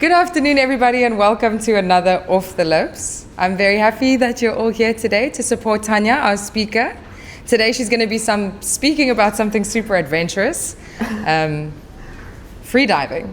Good afternoon, everybody, and welcome to another Off the Lips. I'm very happy that you're all here today to support Tania, our speaker. Today she's going to be speaking about something super adventurous, freediving.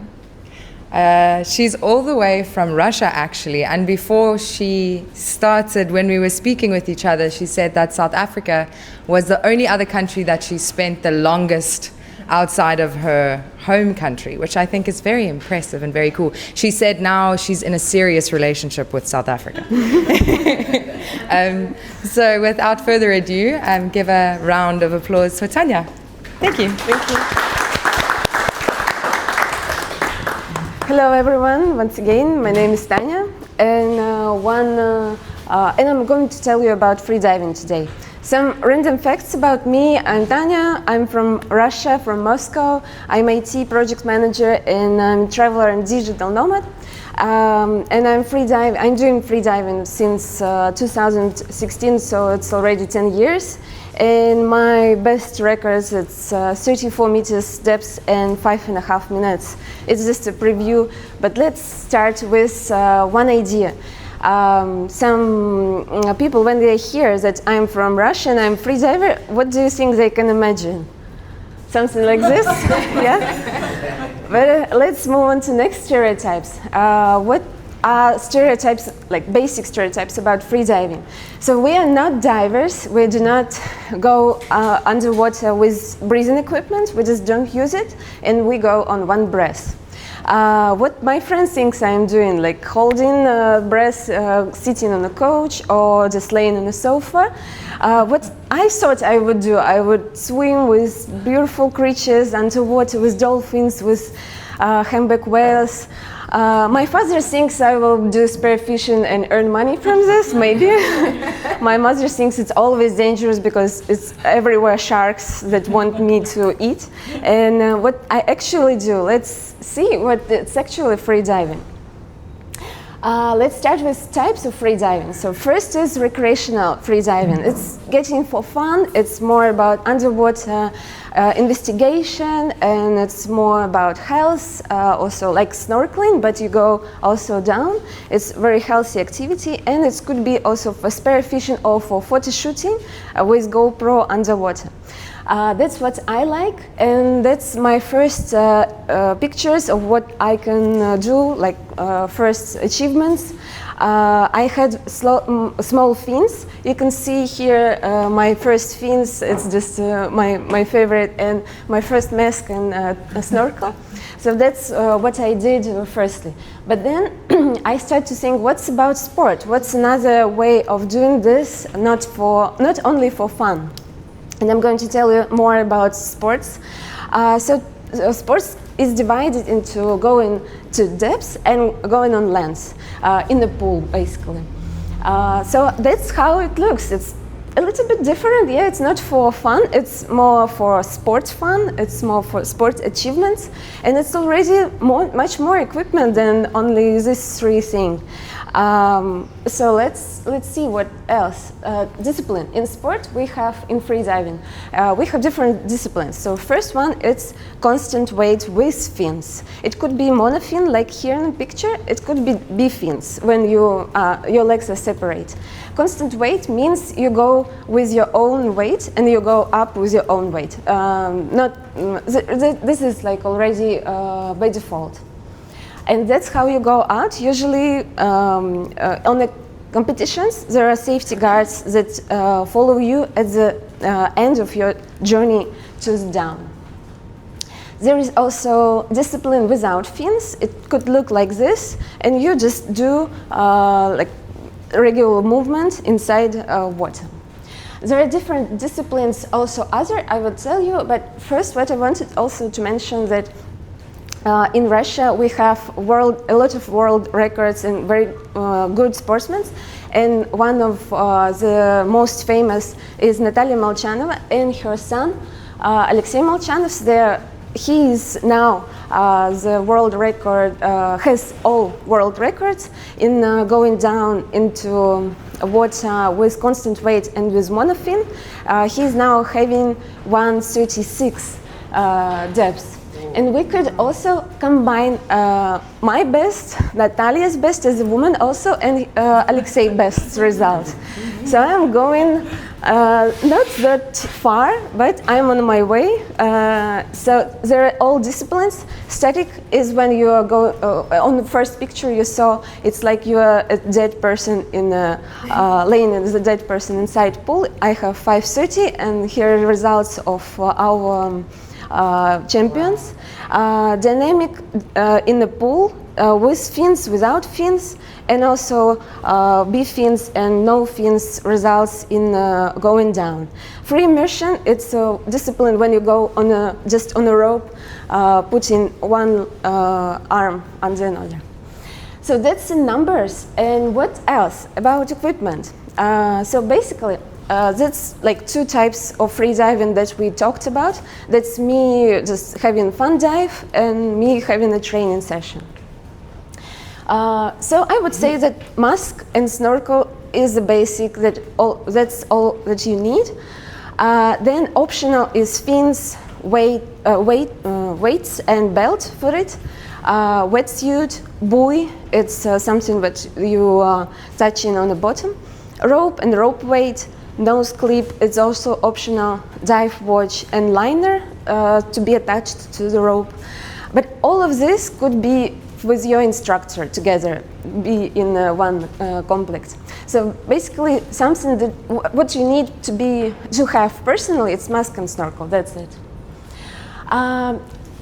She's all the way from Russia, actually, and before she started, when we were speaking with each other, she said that South Africa was the only other country that she spent the longest outside of her home country, which I think is very impressive and very cool. She said now she's in a serious relationship with South Africa. So without further ado, give a round of applause for Tania. Thank you. Thank you. Hello everyone, once again, my name is Tania, and I'm going to tell you about freediving today. Some random facts about me. I'm Tania, I'm from Russia, from Moscow. I'm IT project manager and I'm traveler and digital nomad. And I'm doing freediving since 2016, so it's already 10 years. And my best records, it's 34 meters depth and 5.5 minutes. It's just a preview, but let's start with one idea. Some people, when they hear that I'm from Russia and I'm freediver, what do you think they can imagine? Something like this? Yeah? But let's move on to next stereotypes. What are stereotypes, like basic stereotypes about freediving? So we are not divers. We do not go underwater with breathing equipment. We just don't use it, and we go on one breath. What my friend thinks I'm doing, like holding breath, sitting on a couch or just laying on a sofa. What I thought I would do, I would swim with beautiful creatures underwater, with dolphins, with humpback whales. My father thinks I will do spearfishing and earn money from this, maybe. My mother thinks it's always dangerous because it's everywhere sharks that want me to eat. And what I actually do, let's see what it's actually freediving. Let's start with types of freediving. So first is recreational freediving. It's getting for fun. It's more about underwater investigation, and it's more about health, also like snorkeling, but you go also down. It's very healthy activity, and it could be also for spearfishing or for photo shooting with GoPro underwater. That's what I like, and that's my first pictures of what I can do, like first achievements. I had small fins. You can see here my first fins. It's just my favorite, and my first mask and a snorkel. So that's what I did firstly. But then I started to think, what's about sport? What's another way of doing this, not only for fun? And I'm going to tell you more about sports. Sports is divided into going to depths and going on land, in the pool, basically. So that's how it looks. It's a little bit different. Yeah, it's not for fun. It's more for sports fun. It's more for sports achievements, and it's already much more equipment than only these three things. So let's see what else. Discipline. In sport, we have in freediving, we have different disciplines. So first one, it's constant weight with fins. It could be monofin, like here in the picture. It could be bifins, when your legs are separate. Constant weight means you go with your own weight and you go up with your own weight. This is like already by default. And that's how you go out. Usually on the competitions, there are safety guards that follow you at the end of your journey to the down. There is also discipline without fins. It could look like this, and you just do like regular movement inside water. There are different disciplines also I will tell you, but first what I wanted also to mention that in Russia we have a lot of world records and very good sportsmen, and one of the most famous is Natalia Molchanova and her son Alexei Molchanov. He is now the world record, has all world records in going down into water with constant weight and with monofin. He is now having 136 depth. And we could also combine my best, Natalia's best as a woman also, and Alexei's best result. So I'm going not that far, but I'm on my way. So there are all disciplines. Static is when you go, on the first picture you saw, it's like you are a dead person in a laying as a dead person inside pool. I have 5:30, and here are the results of our champions. Dynamic in the pool with fins, without fins, and also B fins and no fins results in going down. Free immersion, it's a discipline when you go on just on a rope, putting one arm under another. So that's the numbers. And what else about equipment? So basically, that's like two types of free diving that we talked about. That's me just having fun dive and me having a training session. So I would say that mask and snorkel is the basic, that's all that you need. Then optional is fins, weights and belt for it. Wetsuit, buoy, it's something that you are touching on the bottom. Rope and rope weight, nose clip, it's also optional. Dive watch and liner to be attached to the rope. But all of this could be with your instructor together, be in one complex. So basically, something that what you need to have personally, it's mask and snorkel. That's it.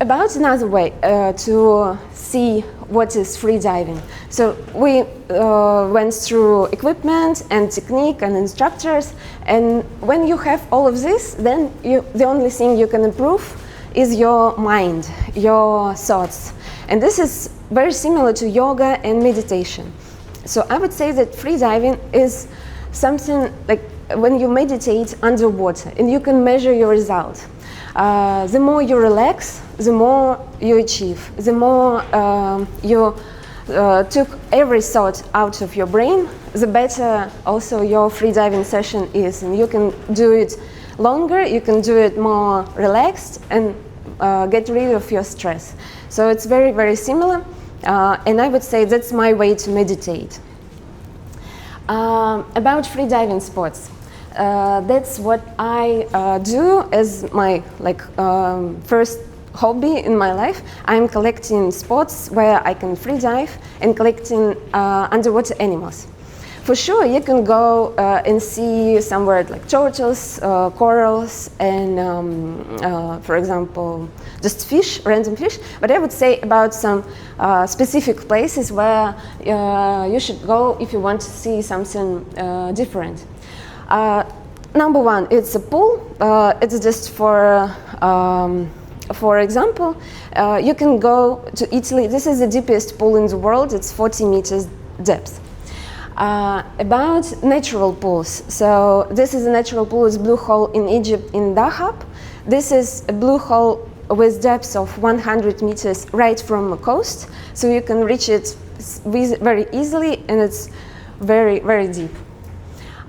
About another way to see what is free diving. So we went through equipment and technique and instructors, and when you have all of this, then the only thing you can improve is your mind, your thoughts. And this is very similar to yoga and meditation. So I would say that free diving is something like when you meditate underwater and you can measure your result. The more you relax, the more you achieve. The more you took every thought out of your brain, the better also your free diving session is. And you can do it longer, you can do it more relaxed, and get rid of your stress. So it's very, very similar. And I would say that's my way to meditate. About free diving spots. That's what I do as my first hobby in my life. I'm collecting spots where I can free dive and collecting underwater animals. For sure, you can go and see somewhere like turtles, corals, and for example, just fish, random fish. But I would say about some specific places where you should go if you want to see something different. Number one, it's a pool. It's just for example, you can go to Italy. This is the deepest pool in the world. It's 40 meters depth. About natural pools. So this is a natural pool. It's blue hole in Egypt in Dahab. This is a blue hole with depths of 100 meters right from the coast. So you can reach it very easily, and it's very, very deep.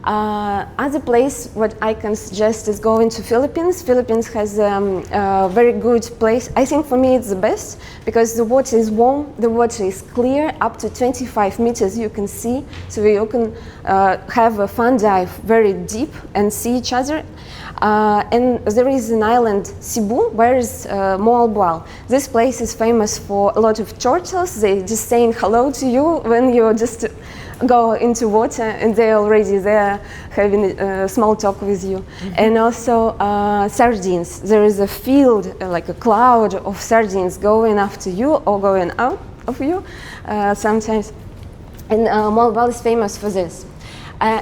Other place what I can suggest is going to Philippines. Philippines has a very good place. I think for me it's the best because the water is warm, the water is clear, up to 25 meters you can see. So you can have a fun dive very deep and see each other. And there is an island, Cebu, where is Moalboal. This place is famous for a lot of turtles. They just saying hello to you when you just go into water, and they're already there having a small talk with you. Mm-hmm. And also sardines. There is a field, like a cloud of sardines going after you or going out of you sometimes. And Moalboal is famous for this.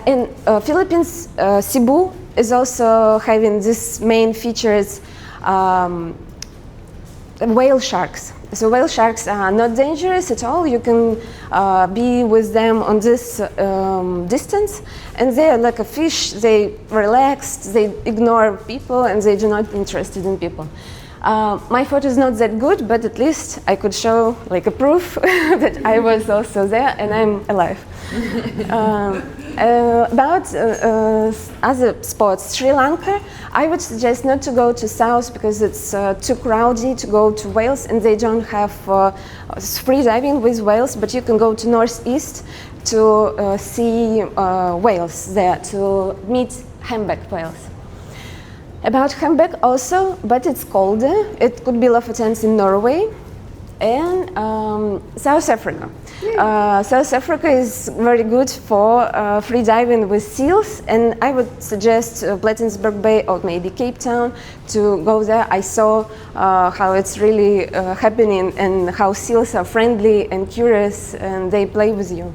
In Philippines, Cebu is also having this main features, whale sharks. So whale sharks are not dangerous at all. You can be with them on this distance, and they're like a fish. They relaxed, they ignore people, and they do not be interested in people. My photo is not that good, but at least I could show like a proof that I was also there and I'm alive. About other spots, Sri Lanka, I would suggest not to go to south because it's too crowded to go to Wales, and they don't have free diving with whales, but you can go to northeast to see whales there, to meet humpback whales. About humpback also, but it's colder. It could be Lofoten's in Norway. And South Africa. South Africa is very good for free diving with seals, and I would suggest Bletensburg Bay or maybe Cape Town to go there. I saw how it's really happening and how seals are friendly and curious and they play with you.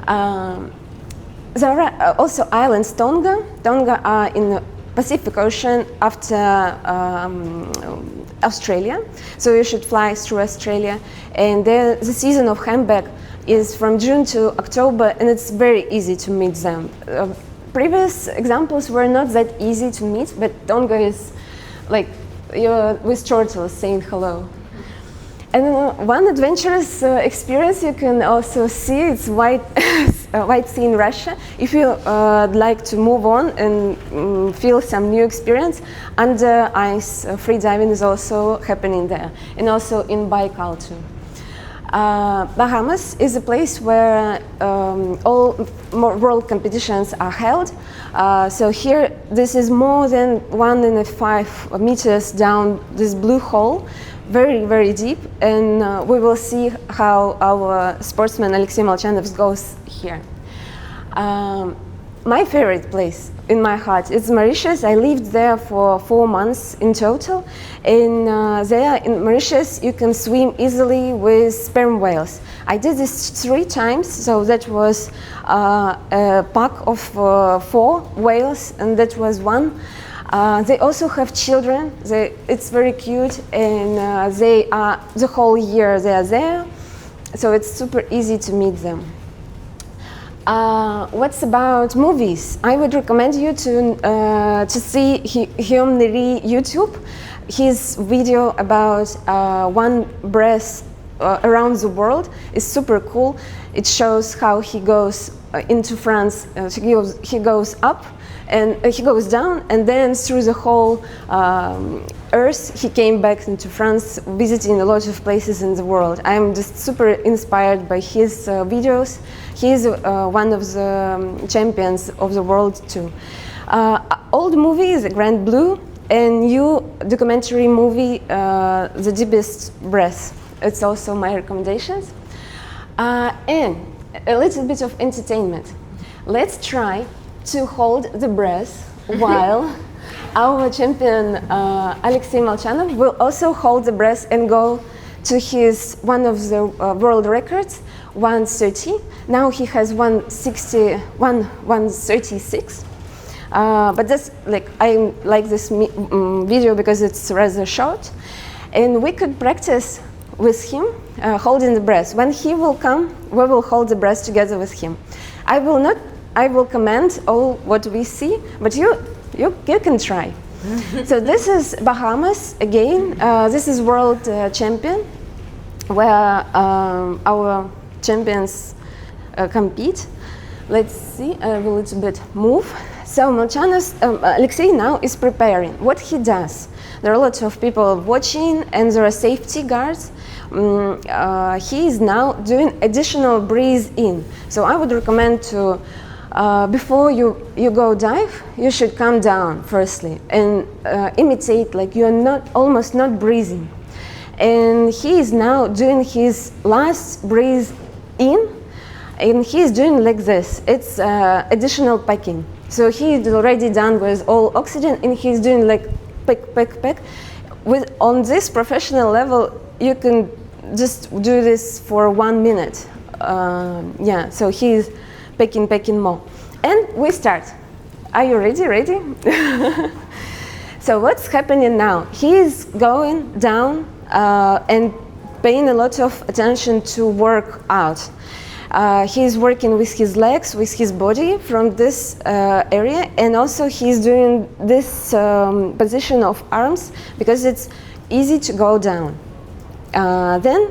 There are also islands, Tonga. Tonga are in the Pacific Ocean after Australia, so you should fly through Australia. And the season of humpback is from June to October, and it's very easy to meet them. Previous examples were not that easy to meet, but Tonga is like you're with turtles saying hello. And one adventurous experience you can also see, it's White Sea in Russia. If you like to move on and feel some new experience, under ice free diving is also happening there, and also in Baikal too. Bahamas is a place where all world competitions are held. So here, this is more than 1.5 meters down this blue hole, very, very deep, and we will see how our sportsman Alexei Molchanov goes here. My favorite place in my heart is Mauritius. I lived there for 4 months in total, and there in Mauritius you can swim easily with sperm whales. I did this 3 times, so that was a pack of 4 whales, and that was one. They also have children. It's very cute, and they are the whole year they are there, so it's super easy to meet them. What's about movies? I would recommend you to see Hyom Neri YouTube. His video about one breath around the world is super cool. It shows how he goes into France. He goes up and he goes down, and then through the whole Earth, he came back into France, visiting a lot of places in the world. I'm just super inspired by his videos. He's one of the champions of the world too. Old movie is Grand Blue, and new documentary movie, The Deepest Breath. It's also my recommendations. And a little bit of entertainment. Let's try to hold the breath while our champion Alexei Molchanov will also hold the breath and go to his one of the world records, 130. Now he has 136. But that's I like this video because it's rather short, and we could practice with him holding the breath. When he will come, we will hold the breath together with him. I will comment all what we see, but you can try. So this is Bahamas again. This is world champion, where our champions compete. Let's see, I will a little bit move. So Alexei now is preparing. What he does, there are lots of people watching and there are safety guards. He is now doing additional breathe in. So I would recommend to, before you go dive, you should come down firstly and imitate like you're almost not breathing. And he is now doing his last breathe in, and he is doing like this. It's additional packing. So he is already done with all oxygen, and he's doing like pack. On this professional level, you can just do this for 1 minute. So he's packing more. And we start. Are you ready? So what's happening now? He is going down and paying a lot of attention to work out. He's working with his legs, with his body from this area, and also he's doing this position of arms because it's easy to go down. Then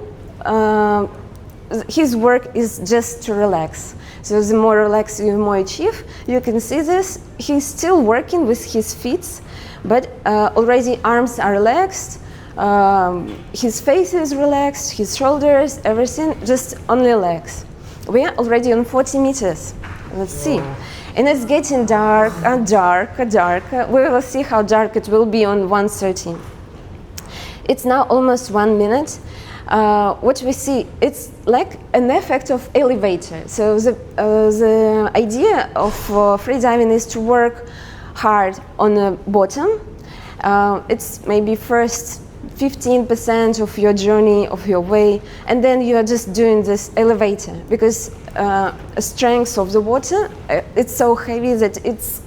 his work is just to relax. So the more relaxed you more achieve. You can see this. He's still working with his feet, but already arms are relaxed. His face is relaxed, his shoulders, everything, just only legs. We are already on 40 meters. Let's see. And it's getting dark and darker, darker. We will see how dark it will be on 1:30. It's now almost 1 minute. What we see, it's like an effect of elevator. So the idea of freediving is to work hard on the bottom. It's maybe first 15% of your journey, of your way, and then you are just doing this elevator because strength of the water, it's so heavy that it's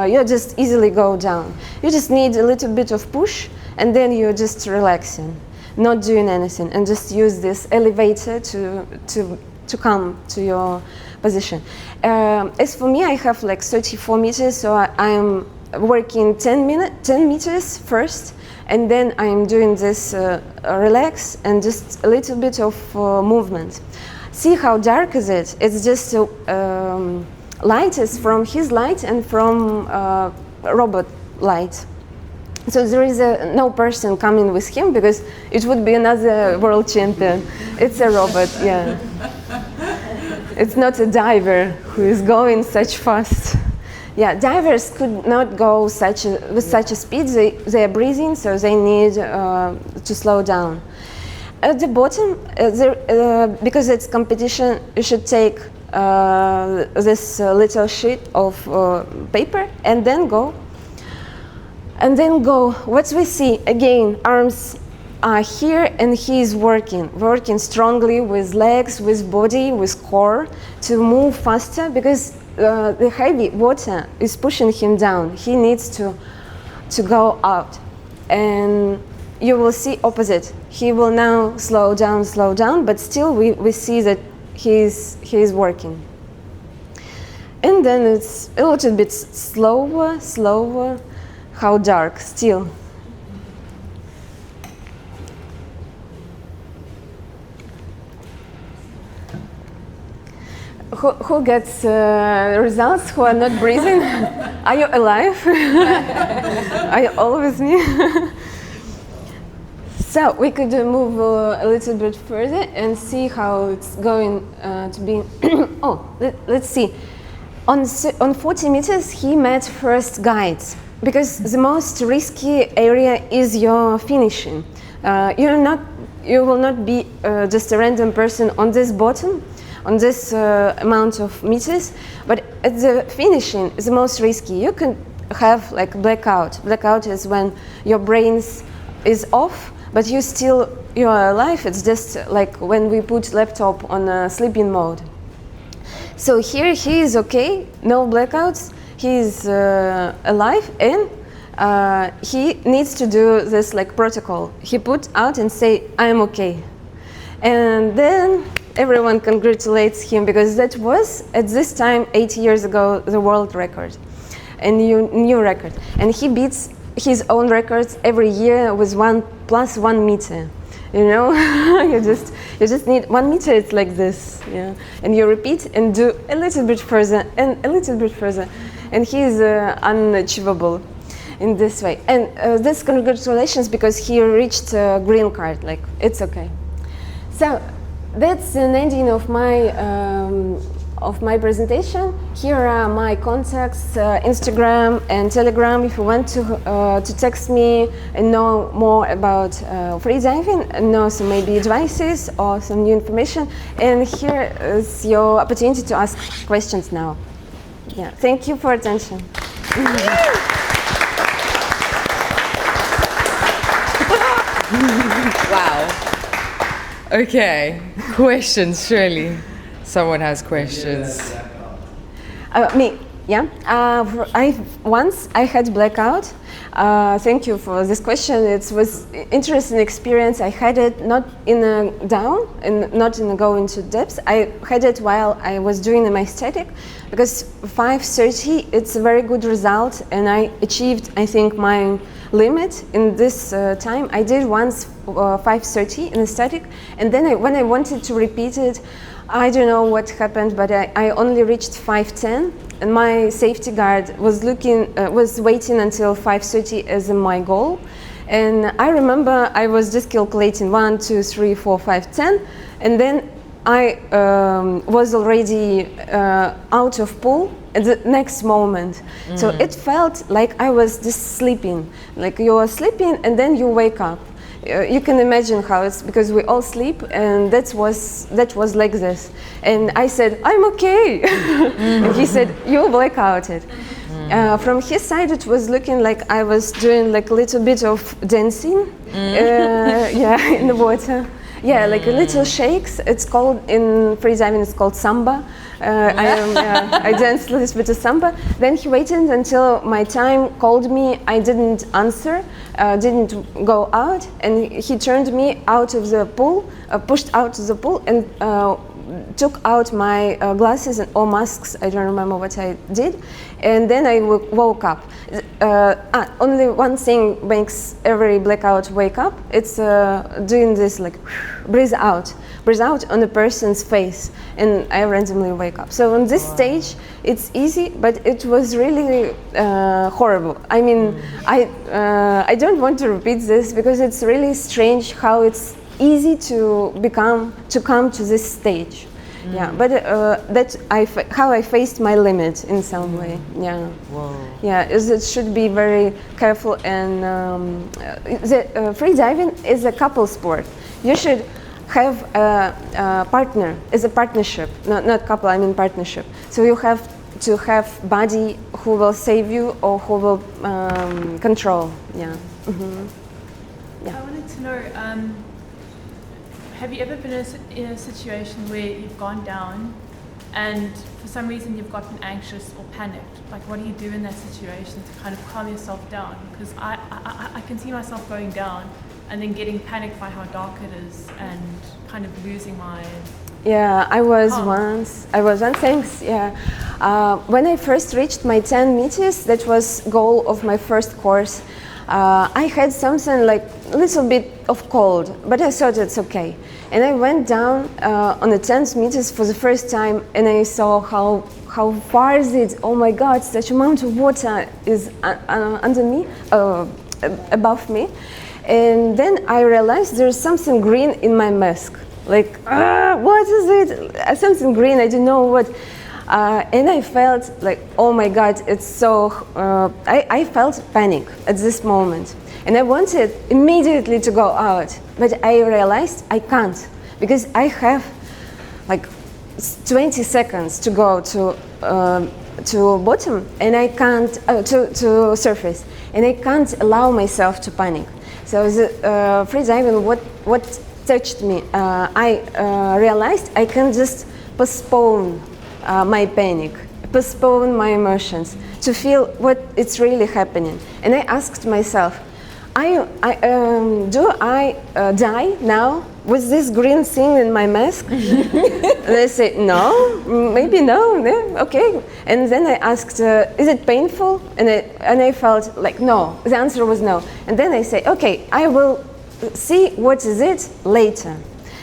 you just easily go down. You just need a little bit of push, and then you're just relaxing, not doing anything, and just use this elevator to come to your position. As for me, I have like 34 meters, so I am working 10 meters first, and then I'm doing this relax and just a little bit of movement. See how dark is it? It's just light is from his light and from robot light. So there is no person coming with him because it would be another world champion. It's a robot, yeah. It's not a diver who is going such fast. Yeah, divers could not go with such a speed. They are breathing, so they need to slow down. At the bottom, because it's competition, you should take this little sheet of paper and then go. And then go. What we see, again, arms are here and he is working strongly with legs, with body, with core to move faster because the heavy water is pushing him down. He needs to go out. And you will see opposite. He will now slow down, but still we see that he is working. And then it's a little bit slower. How dark still. Who gets results? Who are not breathing? Are you alive? Are you all with me? So we could move a little bit further and see how it's going to be. Let's see. On 40 meters, he met first guides. Because the most risky area is your finishing. You will not be just a random person on this bottom, on this amount of meters, but at the finishing is the most risky. You can have like blackout. Blackout is when your brain is off, but you are alive. It's just like when we put laptop on sleeping mode. So here he is okay, no blackouts. He is alive and he needs to do this like protocol. He put out and say, I'm okay. And then everyone congratulates him because that was, at this time, 8 years ago, the world record, a new record. And he beats his own records every year with 1+1 meter. You know, you just need 1 meter. It's like this, yeah. And you repeat and do a little bit further and a little bit further. And he is unachievable in this way. And this congratulations because he reached a green card. Like it's okay. So that's an ending of my presentation. Here are my contacts, Instagram and Telegram. If you want to text me and know more about freediving and know some maybe advices or some new information. And here is your opportunity to ask questions now. Yeah, thank you for attention. Wow. Okay, questions, surely. Someone has questions. Me, Yeah, once I had blackout. Thank you for this question. It was interesting experience. I had it not in a down and not in a go into depth. I had it while I was doing my static, because 5:30 it's a very good result, and I achieved, I think, my limit in this time. I did once 5:30 in the static, and then when I wanted to repeat it, I don't know what happened, but I only reached 5:10, and my safety guard was waiting until 5:30 as my goal. And I remember I was just calculating 1, 2, 3, 4, 5, 10, and then I was already out of pool at the next moment. So it felt like I was just sleeping, like you are sleeping and then you wake up. You can imagine how it's, because we all sleep, and that was like this. And I said, I'm okay. And he said, you blackouted. From his side, it was looking like I was doing like a little bit of dancing, yeah, in the water. Yeah, like a little shakes. It's called, in freediving, it's called samba. I danced a little bit of samba. Then he waited until my time, called me. I didn't answer, didn't go out, and he turned me out of the pool, pushed out of the pool, and took out my glasses or masks. I don't remember what I did. And then I woke up. Only one thing makes every blackout wake up. It's doing this, like, breathe out on a person's face, and I randomly wake up. So on this stage, it's easy, but it was really horrible. I mean, I don't want to repeat this because it's really strange how it's easy to come to this stage. Yeah, but that's how I faced my limit in some way. Yeah. Whoa. Yeah, it should be very careful, and freediving is a couple sport. You should have a partner. It's a partnership, not couple. I mean partnership. So you have to have buddy who will save you or who will control. Yeah. Yeah. I wanted to know. Have you ever been in a situation where you've gone down and for some reason you've gotten anxious or panicked? Like, what do you do in that situation to kind of calm yourself down? Because I can see myself going down and then getting panicked by how dark it is and kind of losing my... Yeah, I was once, thanks, yeah. When I first reached my 10 meters, that was goal of my first course. I had something like a little bit of cold, but I thought it's okay. And I went down on the 10 meters for the first time, and I saw how far is it? Oh my God, such amount of water is under me, above me. And then I realized there's something green in my mask. Like, what is it? Something green, I don't know what. And I felt like, oh my God, it's so, I felt panic at this moment. And I wanted immediately to go out, but I realized I can't, because I have like 20 seconds to go to bottom, and I can't, to surface, and I can't allow myself to panic. So the freediving, what touched me, I realized I can just postpone my panic, postpone my emotions, to feel what it's really happening. And I asked myself, do I die now with this green thing in my mask? And I say, no, maybe no, yeah, okay. And then I asked, is it painful? And I felt like no, the answer was no. And then I say, okay, I will see what is it later.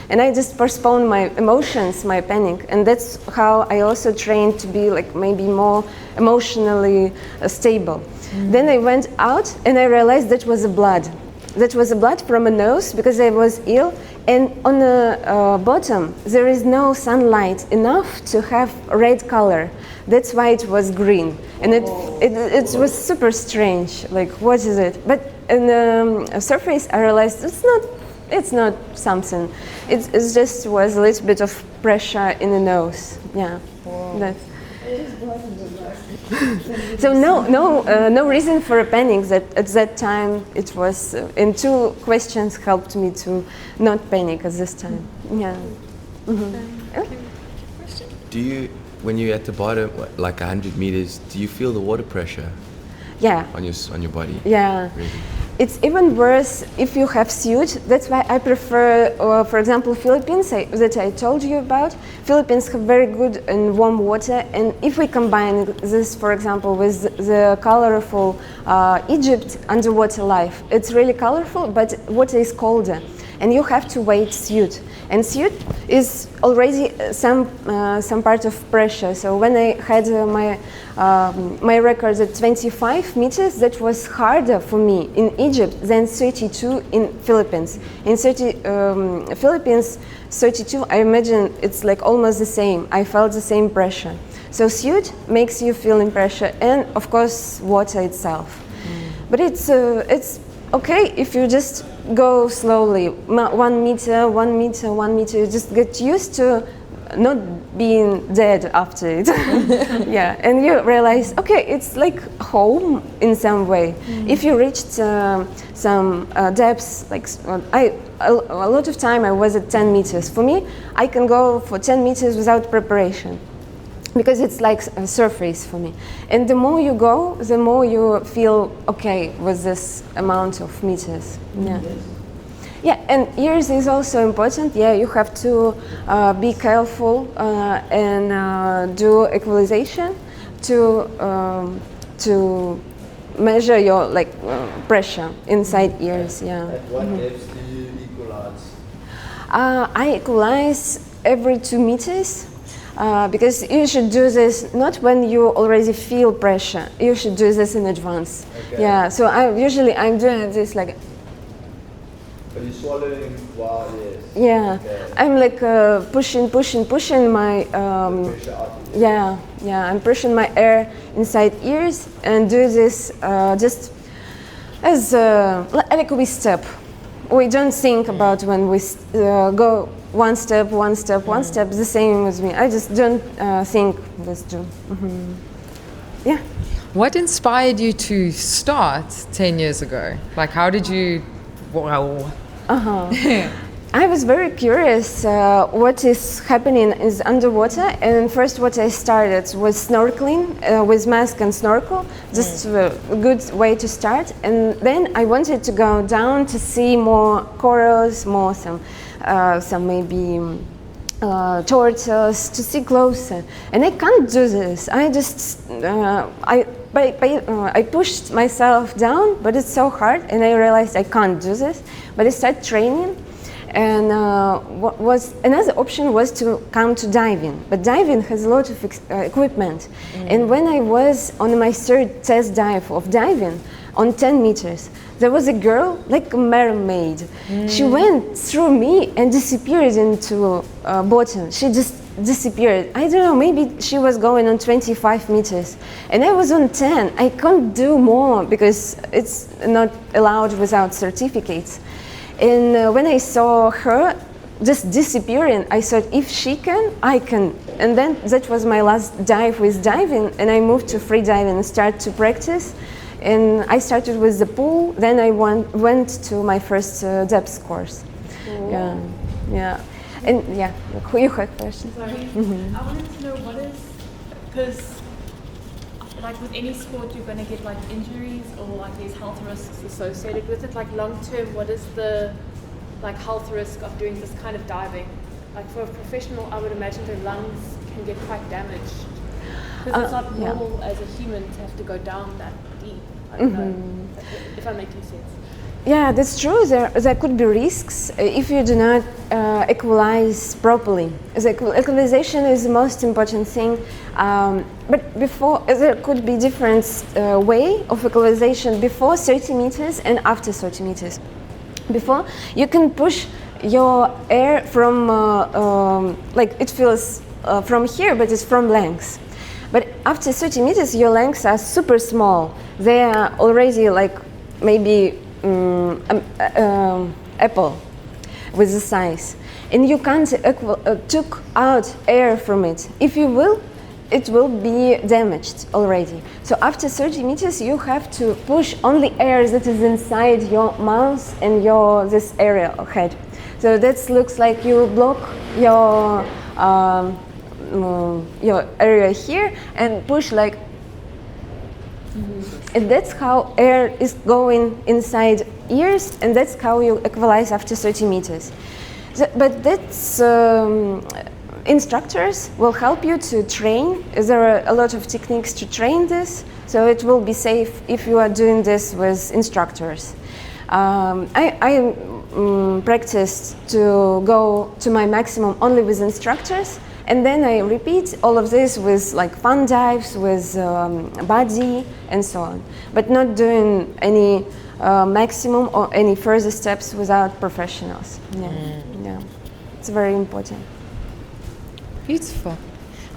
And I just postponed my emotions, my panic, and that's how I also trained to be like maybe more emotionally stable. Then I went out and I realized that was a blood. That was a blood from a nose because I was ill, and on the bottom there is no sunlight enough to have red color. That's why it was green, and it was super strange. Like, what is it? But on the surface I realized it's not something. It just was a little bit of pressure in the nose. Yeah. That's. So no reason for a panic. That at that time it was, and two questions helped me to not panic at this time. Yeah. Do you when you're at the bottom, like 100 meters, do you feel the water pressure Yeah. on your body? Yeah. Really? It's even worse if you have suit. That's why I prefer, for example, Philippines that I told you about. Philippines have very good and warm water, and if we combine this, for example, with the colorful Egypt underwater life, it's really colorful, but water is colder, and you have to wear suit. And suit is already some part of pressure. So when I had my record at 25 meters, that was harder for me in Egypt than 32 in Philippines. In Philippines, 32, I imagine it's like almost the same. I felt the same pressure. So suit makes you feel in pressure, and of course water itself. But it's okay if you just go slowly, 1 meter, 1 meter, 1 meter. You just get used to not being dead after it. Yeah, and you realize, okay, it's like home in some way. If you reached some depths, like a lot of time I was at 10 meters. For me, I can go for 10 meters without preparation, because it's like a surface for me. And the more you go, the more you feel okay with this amount of meters. Yeah. Yeah, and ears is also important. Yeah, you have to be careful and do equalization to measure your pressure inside ears. Yeah. At what depths do you equalize? I equalize every 2 meters. Because you should do this not when you already feel pressure. You should do this in advance. Okay. Yeah. So I'm doing this like. Are you swallowing while yes? Yeah. Okay. I'm like pushing my. The pressure out of it. Yeah. I'm pushing my air inside ears and do this just as like we step. We don't think about when we go. One step. The same with me. I just don't think this too. Mm-hmm. Yeah. What inspired you to start 10 years ago? Like, how did you? Wow. I was very curious what is happening is underwater, and first what I started was snorkeling with mask and snorkel, just a good way to start. And then I wanted to go down to see more corals, more some maybe tortoise, to see closer. And I can't do this. I just I pushed myself down, but it's so hard, and I realized I can't do this. But I started training. And what was another option was to come to diving, but diving has a lot of equipment. And when I was on my third test dive of diving on 10 meters, there was a girl like a mermaid. She went through me and disappeared into bottom. She just disappeared. I don't know, maybe she was going on 25 meters and I was on 10. I can't do more because it's not allowed without certificates. And when I saw her just disappearing, I thought, if she can, I can. And then that was my last dive with diving, and I moved to free diving and started to practice. And I started with the pool, then I went to my first depth course. Yeah. And yeah, you had questions? Sorry. I wanted to know what is, because like with any sport you're going to get like injuries or like there's health risks associated with it. Like long term, what is the like health risk of doing this kind of diving? Like for a professional, I would imagine their lungs can get quite damaged because it's not normal as a human to have to go down that deep. I don't know if I'm making sense. Yeah, that's true. There could be risks if you do not equalize properly. The equalization is the most important thing. But before, there could be different way of equalization before 30 meters and after 30 meters. Before, you can push your air from, like it feels from here, but it's from lungs. But after 30 meters, your lungs are super small. They are already like maybe apple with the size, and you can't took out air from it. If you will, it will be damaged already. So after 30 meters, you have to push only air that is inside your mouth and this area of head. So that looks like you block your your area here and push like. And that's how air is going inside ears, and that's how you equalize after 30 meters. But that's instructors will help you to train. There are a lot of techniques to train this, so it will be safe if you are doing this with instructors. I practiced to go to my maximum only with instructors, and then I repeat all of this with like fun dives, with body and so on, but not doing any maximum or any further steps without professionals. Yeah, it's very important. Beautiful.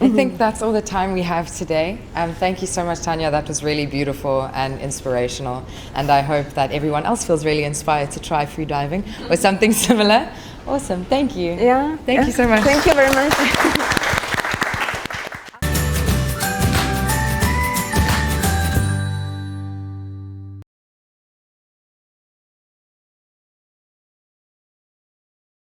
I think that's all the time we have today. Thank you so much, Tania. That was really beautiful and inspirational. And I hope that everyone else feels really inspired to try freediving or something similar. Awesome. Thank you. Yeah. Thank you so much. Thank you very much.